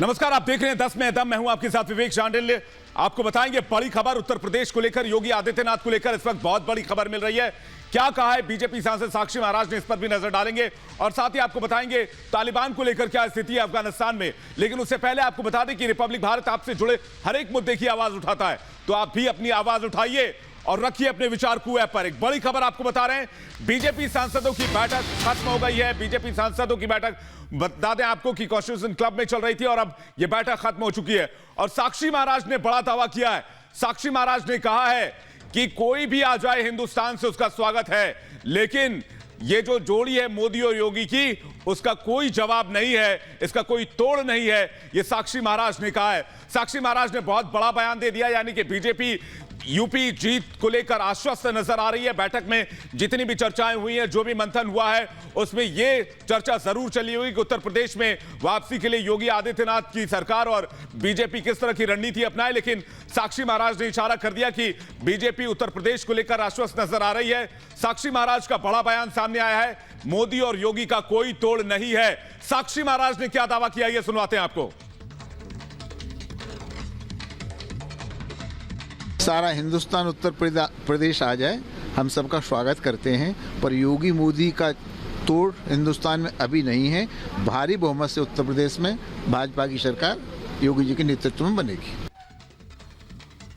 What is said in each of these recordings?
नमस्कार, आप देख रहे हैं 10 में दम। मैं हूं आपके साथ विवेक शांडिल्य। आपको बताएंगे बड़ी खबर उत्तर प्रदेश को लेकर, योगी आदित्यनाथ को लेकर इस वक्त बहुत बड़ी खबर मिल रही है। क्या कहा है बीजेपी सांसद साक्षी महाराज ने, इस पर भी नजर डालेंगे और साथ ही आपको बताएंगे तालिबान को लेकर क्या स्थिति है अफगानिस्तान में। लेकिन उससे पहले आपको बता दें कि रिपब्लिक भारत आपसे जुड़े हर एक मुद्दे की आवाज उठाता है, तो आप भी अपनी आवाज उठाइए और रखिए अपने विचार को ऐप पर। एक बड़ी खबर आपको बता रहे हैं, बीजेपी सांसदों की बैठक खत्म हो गई है। बीजेपी सांसदों की बैठक बता दें आपको कि कॉन्स्टिट्यूशन क्लब में चल रही थी और अब यह बैठक खत्म हो चुकी है। और साक्षी महाराज ने बड़ा दावा किया है। साक्षी महाराज ने कहा है कि कोई भी आ जाए हिंदुस्तान से उसका स्वागत है, लेकिन ये जो जोड़ी है मोदी और योगी की, उसका कोई जवाब नहीं है, इसका कोई तोड़ नहीं है, ये साक्षी महाराज ने कहा है। साक्षी महाराज ने बहुत बड़ा बयान दे दिया, यानी कि बीजेपी यूपी जीत को लेकर आश्वस्त नजर आ रही है। बैठक में जितनी भी चर्चाएं हुई हैं, जो भी मंथन हुआ है, उसमें यह चर्चा जरूर चली हुई कि उत्तर प्रदेश में वापसी के लिए योगी आदित्यनाथ की सरकार और बीजेपी किस तरह की रणनीति अपनाए। लेकिन साक्षी महाराज ने इशारा कर दिया कि बीजेपी उत्तर प्रदेश को लेकर आश्वस्त नजर आ रही है। साक्षी महाराज का बड़ा बयान सामने आया है, मोदी और योगी का कोई तोड़ नहीं है। साक्षी महाराज ने क्या दावा किया, यह सुनवाते हैं आपको। सारा हिंदुस्तान उत्तर प्रदेश आ जाए, हम सबका स्वागत करते हैं, पर योगी मोदी का तोड़ हिंदुस्तान में अभी नहीं है। भारी बहुमत से उत्तर प्रदेश में भाजपा की सरकार योगी जी के नेतृत्व में बनेगी।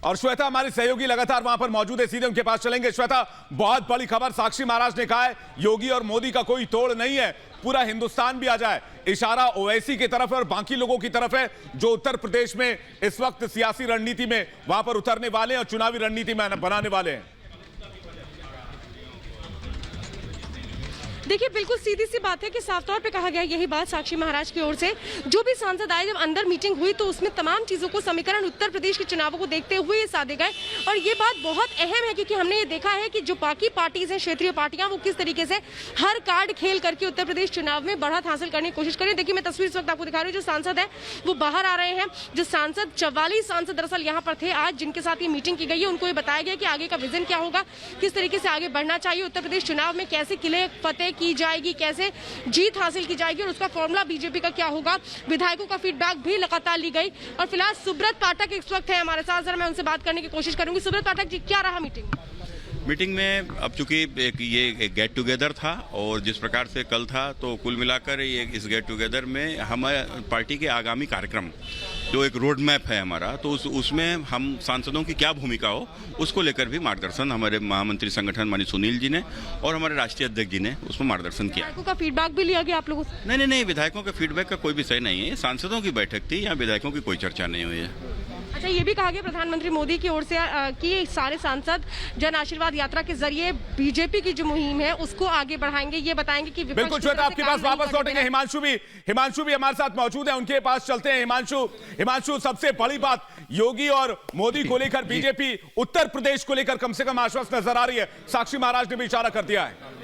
और श्वेता हमारी सहयोगी लगातार वहां पर मौजूद है, सीधे उनके पास चलेंगे। श्वेता, बहुत बड़ी खबर, साक्षी महाराज ने कहा है योगी और मोदी का कोई तोड़ नहीं है, पूरा हिंदुस्तान भी आ जाए। इशारा ओवैसी की तरफ है और बाकी लोगों की तरफ है जो उत्तर प्रदेश में इस वक्त सियासी रणनीति में वहां पर उतरने वाले हैं और चुनावी रणनीति में बनाने वाले हैं। देखिए, बिल्कुल सीधी सी बात है कि साफ तौर पे कहा गया यही बात साक्षी महाराज की ओर से। जो भी सांसद आए, जब अंदर मीटिंग हुई तो उसमें तमाम चीजों को समीकरण उत्तर प्रदेश के चुनावों को देखते हुए ये साधे गए। और ये बात बहुत अहम है क्योंकि हमने ये देखा है कि जो बाकी पार्टीज हैं, क्षेत्रीय पार्टियां, वो किस तरीके से हर कार्ड खेल करके उत्तर प्रदेश चुनाव में बढ़त हासिल करने की कोशिश करें। देखिए, मैं तस्वीर इस वक्त आपको दिखा रही हूँ, जो सांसद है वो बाहर आ रहे हैं। जो सांसद 44 सांसद दरअसल यहाँ पर थे आज, जिनके साथ ये मीटिंग की गई है, उनको ये बताया गया कि आगे का विजन क्या होगा, किस तरीके से आगे बढ़ना चाहिए, उत्तर प्रदेश चुनाव में कैसे किले फतेह की जाएगी, कैसे जीत हासिल की जाएगी और उसका फॉर्मूला बीजेपी का क्या होगा। विधायकों का फीडबैक भी लगातार ली गई। और फिलहाल सुब्रत पाठक इस वक्त है हमारे साथ, जरा मैं उनसे बात करने की कोशिश करूंगी। सुब्रत पाठक जी, क्या रहा मीटिंग में? अब चूंकि एक गेट टुगेदर था और जिस प्रकार से कल था, तो कुल मिलाकर ये इस गेट टुगेदर में हमारे पार्टी के आगामी कार्यक्रम, जो एक रोड मैप है हमारा, तो उसमें हम सांसदों की क्या भूमिका हो, उसको लेकर भी मार्गदर्शन हमारे महामंत्री संगठन माननीय सुनील जी ने और हमारे राष्ट्रीय अध्यक्ष जी ने उसमें मार्गदर्शन किया। विधायकों का फीडबैक भी लिया गया आप लोगों से? नहीं, विधायकों के फीडबैक का कोई विषय नहीं है। सांसदों की बैठक थी, यहाँ विधायकों की कोई चर्चा नहीं हुई है। अच्छा, ये भी कहा गया प्रधानमंत्री मोदी की ओर से कि सारे सांसद जन आशीर्वाद यात्रा के जरिए बीजेपी की जो मुहिम है उसको आगे बढ़ाएंगे, ये बताएंगे कि बिल्कुल श्वेता, आपके पास वापस लौटेंगे। हिमांशु भी हमारे साथ मौजूद है, उनके पास चलते हैं। हिमांशु, सबसे बड़ी बात, योगी और मोदी को लेकर बीजेपी उत्तर प्रदेश को लेकर कम से कम आश्वस्त नजर आ रही है। साक्षी महाराज ने भी इशारा कर दिया है।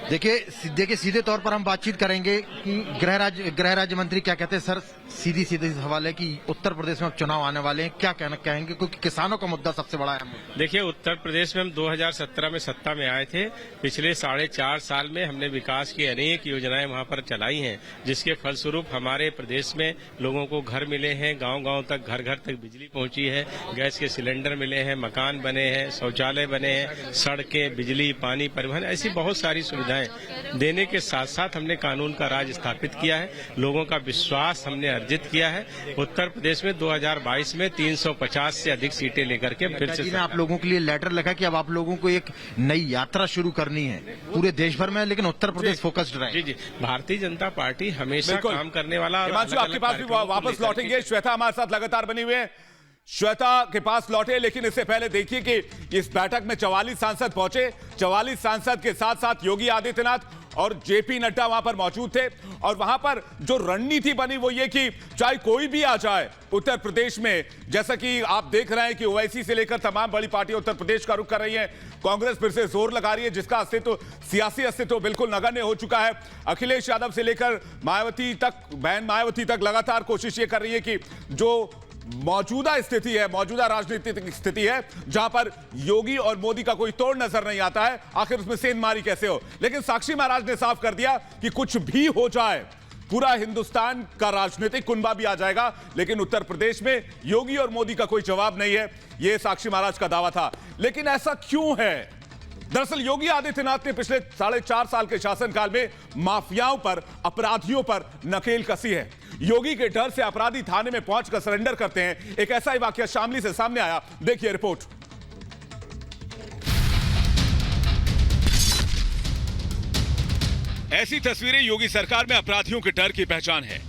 देखिए सीधे तौर पर हम बातचीत करेंगे कि गृह राज्य मंत्री क्या कहते हैं। सर, सीधी सवाल है कि उत्तर प्रदेश में अब चुनाव आने वाले हैं, क्या कहना कहेंगे, क्योंकि किसानों का मुद्दा सबसे बड़ा है। देखिए, उत्तर प्रदेश में हम 2017 में सत्ता में आए थे। पिछले 4.5 साल में हमने विकास की अनेक योजनाएं वहां पर चलाई हैं, जिसके फलस्वरूप हमारे प्रदेश में लोगों को घर मिले हैं, गांव-गांव तक, घर घर तक बिजली पहुंची है, गैस के सिलेंडर मिले हैं, मकान बने हैं, शौचालय बने हैं, सड़कें, बिजली, पानी, परिवहन, ऐसी बहुत सारी सुविधाएं देने के साथ साथ हमने कानून का राज स्थापित किया है। लोगों का विश्वास हमने अर्जित किया है। उत्तर प्रदेश में 2022 में 350 से अधिक सीटें लेकर के फिर से आप लोगों के लिए लेटर लिखा कि अब आप लोगों को एक नई यात्रा शुरू करनी है पूरे देश भर में, लेकिन उत्तर प्रदेश फोकस्ड रहे। जी, भारतीय जनता पार्टी हमेशा काम करने वाला। आपके पास भी वापस लौटेंगे। श्वेता हमारे साथ लगातार बनी हुई है, श्वेता के पास लौटे। लेकिन इससे पहले देखिए कि इस बैठक में 44 सांसद पहुंचे। 44 सांसद के साथ साथ योगी आदित्यनाथ और जेपी नड्डा वहां पर मौजूद थे। और वहां पर जो रणनीति बनी वो ये कि चाहे कोई भी आ जाए उत्तर प्रदेश में, जैसा कि आप देख रहे हैं कि ओवैसी से लेकर तमाम बड़ी पार्टियां उत्तर प्रदेश का रुख कर रही हैं। कांग्रेस फिर से जोर लगा रही है, जिसका अस्तित्व, सियासी अस्तित्व बिल्कुल नगण्य हो चुका है। अखिलेश यादव से लेकर मायावती तक, बहन मायावती तक लगातार कोशिश ये कर रही है कि जो मौजूदा स्थिति है, मौजूदा राजनीतिक स्थिति है, जहां पर योगी और मोदी का कोई तोड़ नजर नहीं आता है। आखिर उसमें सेंधमारी कैसे हो? लेकिन साक्षी महाराज ने साफ कर दिया कि कुछ भी हो जाए, पूरा हिंदुस्तान का राजनीतिक कुनबा भी आ जाएगा, लेकिन उत्तर प्रदेश में योगी और मोदी का कोई जवाब नहीं है। यह साक्षी महाराज का दावा था। लेकिन ऐसा क्यों है? दरअसल योगी आदित्यनाथ ने पिछले 4.5 साल के शासनकाल में माफियाओं पर, अपराधियों पर नकेल कसी है। योगी के डर से अपराधी थाने में पहुंचकर सरेंडर करते हैं। एक ऐसा ही वाकया शामली से सामने आया, देखिए रिपोर्ट। ऐसी तस्वीरें योगी सरकार में अपराधियों के डर की पहचान है।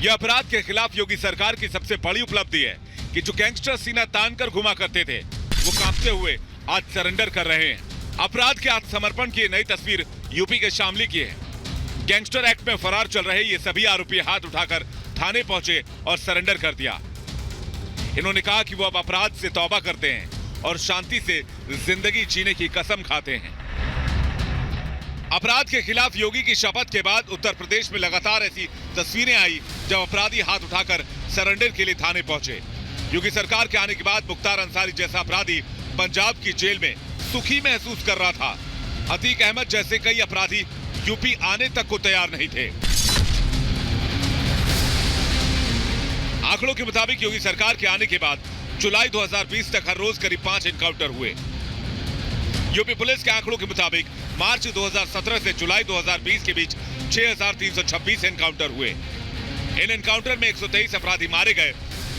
यह अपराध के खिलाफ योगी सरकार की सबसे बड़ी उपलब्धि है कि जो गैंगस्टर सीना तान कर घुमा करते थे, वो कांपते हुए आज सरेंडर कर रहे हैं। अपराध के आत्मसमर्पण की नई तस्वीर यूपी के शामली की है। गैंगस्टर एक्ट में फरार चल रहे ये सभी आरोपी हाथ उठाकर थाने पहुंचे और सरेंडर कर दिया। इन्होंने कहा कि वो अब अपराध से तौबा करते हैं और शांति से जिंदगी जीने की कसम खाते हैं। अपराध के खिलाफ योगी की शपथ के बाद उत्तर प्रदेश में लगातार ऐसी तस्वीरें आई जब अपराधी हाथ उठाकर सरेंडर के लिए थाने पहुंचे। योगी सरकार के आने के बाद मुख्तार अंसारी जैसा अपराधी पंजाब की जेल में सुखी महसूस कर रहा था। अतीक अहमद जैसे कई अपराधी यूपी आने तक को तैयार नहीं थे। आंकड़ों के मुताबिक योगी सरकार के आने के बाद जुलाई 2020 तक हर रोज करीब 5 एनकाउंटर हुए। यूपी पुलिस के आंकड़ों के मुताबिक मार्च 2017 से जुलाई 2020 के बीच 6,326 एनकाउंटर हुए। इन एनकाउंटर में 123 अपराधी मारे गए,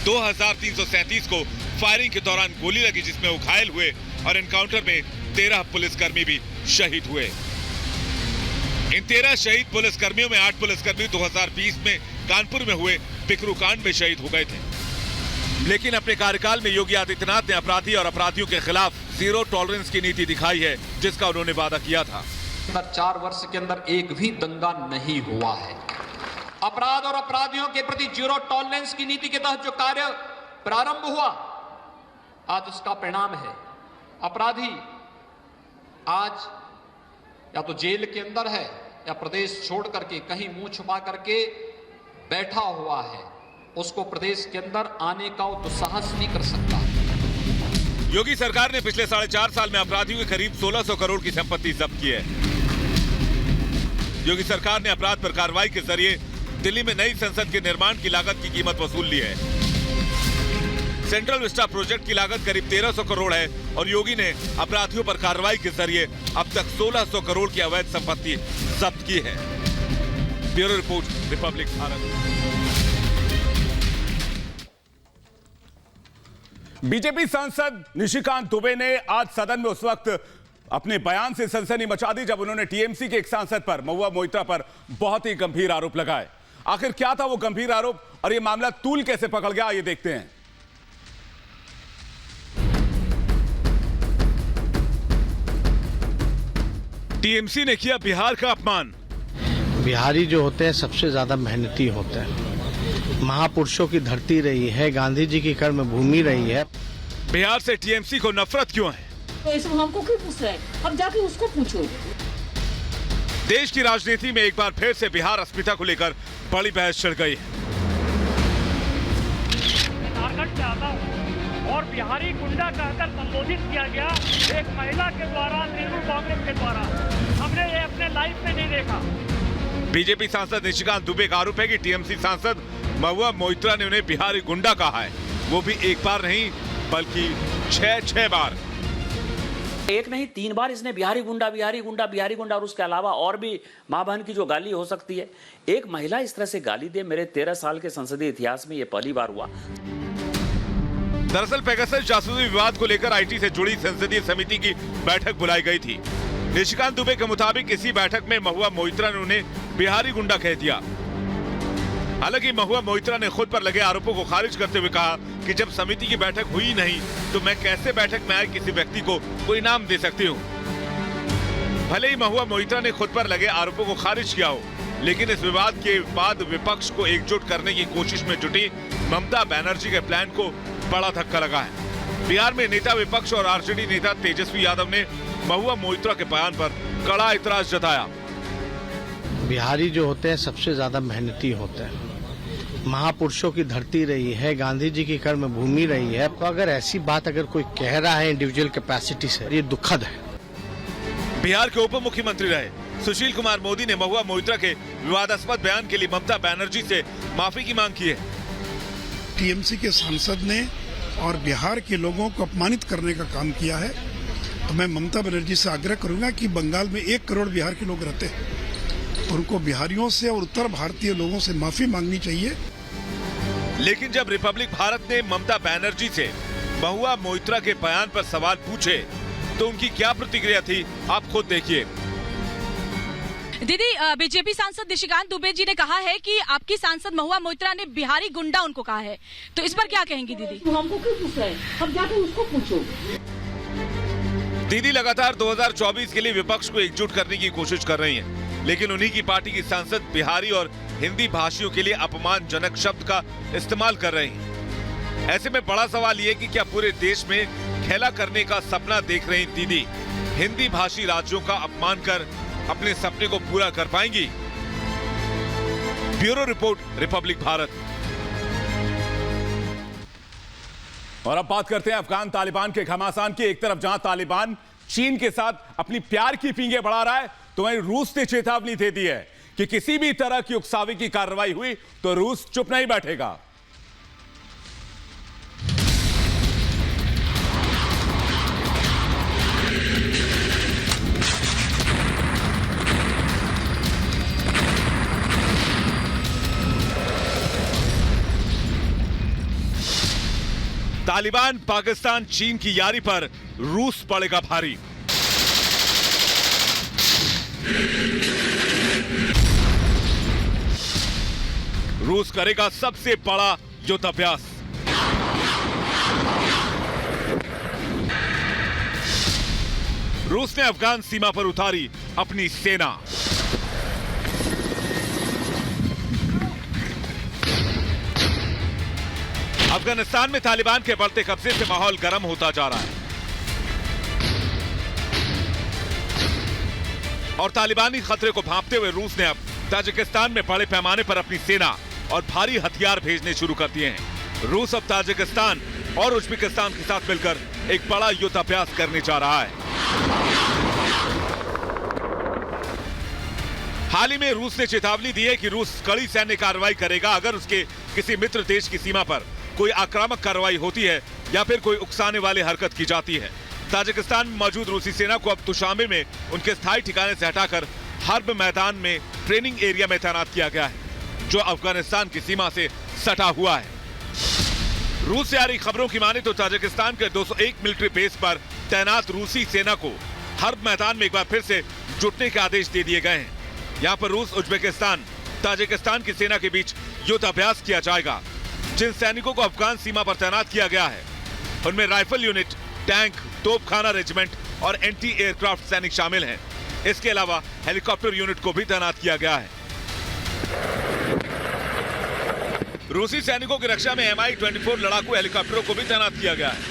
2,337 को फायरिंग के दौरान गोली लगी जिसमें वो घायल हुए और एनकाउंटर में 13 पुलिसकर्मी भी शहीद हुए। इन 13 शहीद पुलिसकर्मियों में 8 पुलिसकर्मी 2020 में कानपुर में हुए पिकरू कांड में शहीद हो गए थे। लेकिन अपने कार्यकाल में योगी आदित्यनाथ ने अपराधी और अपराधियों के खिलाफ जीरो टॉलरेंस की नीति दिखाई है, जिसका उन्होंने वादा किया था। 4 वर्ष के अंदर एक भी दंगा नहीं हुआ है। अपराध और अपराधियों के प्रति जीरो टॉलरेंस की नीति के तहत जो कार्य प्रारंभ हुआ, आज उसका परिणाम है अपराधी आज या तो जेल के अंदर है या प्रदेश छोड़ करके कहीं मुंह छुपा करके बैठा हुआ है। उसको प्रदेश के अंदर आने का वो दुस्साहस नहीं कर सकता। योगी सरकार ने पिछले 4.5 साल में अपराधियों के करीब 1600 करोड़ की संपत्ति जब्त की है। योगी सरकार ने अपराध पर कार्रवाई के जरिए दिल्ली में नई संसद के निर्माण की लागत की कीमत वसूल ली है। सेंट्रल विस्टा प्रोजेक्ट की लागत करीब 1300 करोड़ है और योगी ने अपराधियों पर कार्रवाई के जरिए अब तक 1600 करोड़ की अवैध संपत्ति जब्त की है। Bureau report, Republic Bharat. BJP सांसद निशिकांत दुबे ने आज सदन में उस वक्त अपने बयान से सनसनी मचा दी जब उन्होंने टीएमसी के एक सांसद पर, महुआ मोइत्रा पर बहुत ही गंभीर आरोप लगाए। आखिर क्या था वो गंभीर आरोप और ये मामला तूल कैसे पकड़ गया, ये देखते हैं। टीएमसी ने किया बिहार का अपमान। बिहारी जो होते हैं सबसे ज्यादा मेहनती होते हैं। महापुरुषों की धरती रही है, गांधी जी की कर्म भूमि रही है। बिहार से टीएमसी को नफरत क्यों है? तो इसमें हमको क्यों पूछ रहे हैं? अब जाके उसको पूछो। देश की राजनीति में एक बार फिर से बिहार अस्मिता को लेकर बड़ी बहस छिड़ गई है। झारखंड से आता हूँ और बिहारी गुंडा कहकर संबोधित किया गया एक महिला के द्वारा, तृणमूल कांग्रेस के द्वारा। हमने ये अपने लाइफ में नहीं देखा। बीजेपी सांसद निशिकांत दुबे का आरोप है कि टीएमसी सांसद महुआ मोइत्रा ने उन्हें बिहारी गुंडा कहा है, वो भी एक बार नहीं बल्कि 6 बार। एक नहीं 3 बार इसने बिहारी गुंडा, बिहारी गुंडा, बिहारी गुंडा और उसके अलावा और भी मां बहन की जो गाली हो सकती है, एक महिला इस तरह से गाली दे, मेरे 13 साल के संसदीय इतिहास में ये पहली बार हुआ। दरअसल पेगासस जासूसी विवाद को लेकर आईटी से जुड़ी संसदीय समिति की बैठक बुलाई गई थी। निशिकांत दुबे के मुताबिक इसी बैठक में महुआ मोइत्रा ने उन्हें बिहारी गुंडा कह दिया। हालांकि महुआ मोइत्रा ने खुद पर लगे आरोपों को खारिज करते हुए कहा कि जब समिति की बैठक हुई नहीं तो मैं कैसे बैठक में आए किसी व्यक्ति को कोई नाम दे सकती हूँ। भले ही महुआ मोइत्रा ने खुद पर लगे आरोपों को खारिज किया हो, लेकिन इस विवाद के बाद विपक्ष को एकजुट करने की कोशिश में जुटी ममता बनर्जी के प्लान को बड़ा धक्का लगा है। बिहार में नेता विपक्ष और आरजेडी नेता तेजस्वी यादव ने महुआ मोइत्रा के बयान पर कड़ा इतराज जताया। बिहारी जो होते हैं सबसे ज्यादा मेहनती होते हैं। महापुरुषों की धरती रही है, गांधी जी की कर्म भूमि रही है। तो अगर ऐसी बात अगर कोई कह रहा है इंडिविजुअल कैपेसिटी से, ये दुखद है। बिहार के उप मुख्यमंत्री रहे सुशील कुमार मोदी ने महुआ मोइत्रा के विवादास्पद बयान के लिए ममता बनर्जी से माफी की मांग की है। टीएमसी के सांसद ने और बिहार के लोगों को अपमानित करने का काम किया है, तो मैं ममता बनर्जी से आग्रह करूंगा कि बंगाल में 1 करोड़ बिहार के लोग रहते हैं, तो उनको बिहारियों से और उत्तर भारतीय लोगों से माफी मांगनी चाहिए। लेकिन जब रिपब्लिक भारत ने ममता बनर्जी से महुआ मोइत्रा के बयान पर सवाल पूछे तो उनकी क्या प्रतिक्रिया थी, आप खुद देखिए। दीदी, बीजेपी सांसद निशिकांत दुबे जी ने कहा है कि आपकी सांसद महुआ मोइत्रा ने बिहारी गुंडा उनको कहा है, तो इस पर क्या कहेंगी दीदी? हमको क्यों पूछ रहे हैं? अब जाके उसको पूछो। दीदी लगातार 2024 के लिए विपक्ष को एकजुट करने की कोशिश कर रही हैं, लेकिन उन्हीं की पार्टी की सांसद बिहारी और हिंदी भाषियों के लिए अपमानजनक शब्द का इस्तेमाल कर रही हैं। ऐसे में बड़ा सवाल ये कि क्या पूरे देश में खेला करने का सपना देख रही दीदी हिंदी भाषी राज्यों का अपमान कर अपने सपने को पूरा कर पाएंगी? Bureau report, Republic Bharat. और अब बात करते हैं अफगान तालिबान के घमासान की। एक तरफ जहां तालिबान चीन के साथ अपनी प्यार की पींगे बढ़ा रहा है, तो वहीं रूस ने चेतावनी दे दी है कि किसी भी तरह की उकसावे की कार्रवाई हुई तो रूस चुप नहीं बैठेगा। तालिबान पाकिस्तान चीन की यारी पर रूस पड़ेगा भारी। रूस करेगा सबसे बड़ा युद्धाभ्यास। रूस ने अफगान सीमा पर उतारी अपनी सेना। अफगानिस्तान में तालिबान के बढ़ते कब्जे से माहौल गर्म होता जा रहा है और तालिबानी खतरे को भांपते हुए रूस ने अब ताजिकिस्तान में बड़े पैमाने पर अपनी सेना और भारी हथियार भेजने शुरू कर दिए हैं। रूस अब ताजिकिस्तान और उज्बेकिस्तान के साथ मिलकर एक बड़ा युद्धाभ्यास करने जा रहा है। हाल ही में रूस ने चेतावनी दी है कि रूस कड़ी सैन्य कार्रवाई करेगा अगर उसके किसी मित्र देश की सीमा पर कोई आक्रामक कार्रवाई होती है या फिर कोई उकसाने वाली हरकत की जाती है। ताजिकिस्तान में मौजूद रूसी सेना को अब दुशांबे में उनके स्थायी ठिकाने से हटाकर हर्ब मैदान में ट्रेनिंग एरिया में तैनात किया गया है, जो अफगानिस्तान की सीमा से सटा हुआ है। रूस से आ रही खबरों की माने तो ताजिकिस्तान के 201 मिलिट्री बेस पर तैनात रूसी सेना को हर्ब मैदान में एक बार फिर से जुटने के आदेश दे दिए गए हैं। यहाँ पर रूस, उज्बेकिस्तान, ताजिकिस्तान की सेना के बीच युद्धाभ्यास किया जाएगा। जिन सैनिकों को अफगान सीमा पर तैनात किया गया है उनमें राइफल यूनिट, टैंक, तोपखाना रेजिमेंट और एंटी एयरक्राफ्ट सैनिक शामिल हैं। इसके अलावा हेलीकॉप्टर यूनिट को भी तैनात किया गया है। रूसी सैनिकों की रक्षा में Mi-24 लड़ाकू हेलीकॉप्टरों को भी तैनात किया गया है।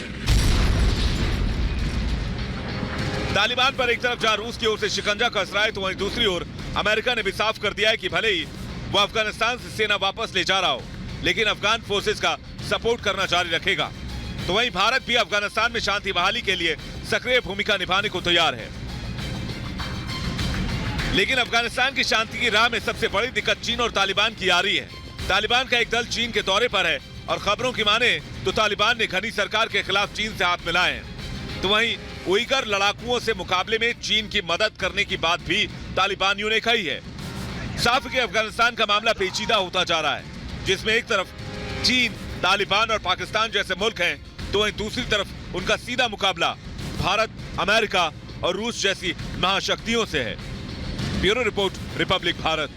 तालिबान पर एक तरफ जहां रूस की ओर से शिकंजा कस रहा है, तो वहीं दूसरी ओर अमेरिका ने भी साफ कर दिया है कि भले ही वो अफगानिस्तान से सेना वापस ले जा रहा हो, लेकिन अफगान फोर्सेस का सपोर्ट करना जारी रखेगा। तो वहीं भारत भी अफगानिस्तान में शांति बहाली के लिए सक्रिय भूमिका निभाने को तैयार है। लेकिन अफगानिस्तान की शांति की राह में सबसे बड़ी दिक्कत चीन और तालिबान की आ रही है। तालिबान का एक दल चीन के दौरे पर है और खबरों की माने तो तालिबान ने घनी सरकार के खिलाफ चीन से हाथ मिलाए हैं। तो वहीं उइगर लड़ाकुओं से मुकाबले में चीन की मदद करने की बात भी तालिबानियों ने कही है। साफ कि अफगानिस्तान का मामला पेचीदा होता जा रहा है, जिसमें एक तरफ चीन, तालिबान और पाकिस्तान जैसे मुल्क हैं, तो वहीं दूसरी तरफ उनका सीधा मुकाबला भारत, अमेरिका और रूस जैसी महाशक्तियों से है। Bureau report, Republic Bharat.